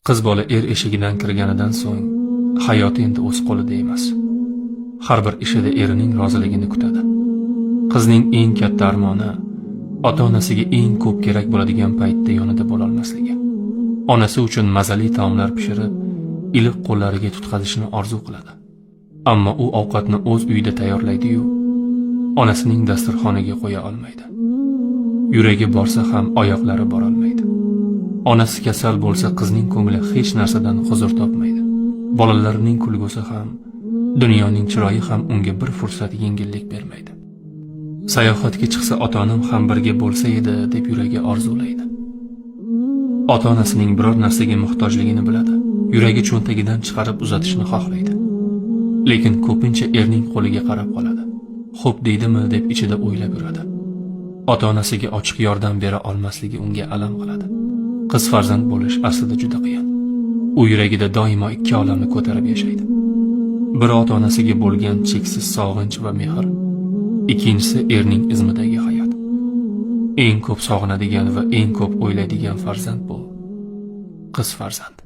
Qiz bola eshigidan kirganidan so'ng hayoti endi o'z qo'lida emas. Har bir ishida erining roziligini kutadi. Qizning eng katta armoni ota-onasiga eng ko'p kerak bo'ladigan paytda yonida bo'la olmasligi. Onasi uchun mazali taomlar pishirib, iliq qo'llariga tutqazishni orzu qiladi. Ammo u ovqatni o'z uyida tayyorlaydi-yu, onasining dasturxoniga qo'ya olmaydi. Yuragi borsa ham oyoqlari bora olmaydi. Onasi kasal bo'lsa qizning ko'ngli hech narsadan huzur topmaydi. Bolalarining kulgusi ham, dunyoning chiroyi ham unga bir fursat yengillik bermaydi. Sayohatga chiqsa ota-onam ham birga bo'lsa edi deb yuragi orzulaydi. Ota-onasining biror narsaga muhtojligini biladi. Yuragi cho'ntagidan chiqarib uzatishni xohlaydi. Lekin ko'pincha erning qo'liga qarab qoladi. Xo'p deydimi deb ichida o'ylab yuradi. Ota-onasiga ochiq yordam bera olmasligi unga alam qiladi. Qiz farzand bo'lish aslida juda qiyin. U yuragida doimo ikki olamni ko'tarib yashaydi. Biri ota-onasiga bo'lgan cheksiz sog'inch va mehr, ikkinchisi erning izmidagi hayot. Eng ko'p sog'inadigan va eng ko'p o'ylaydigan farzand bu qiz farzand.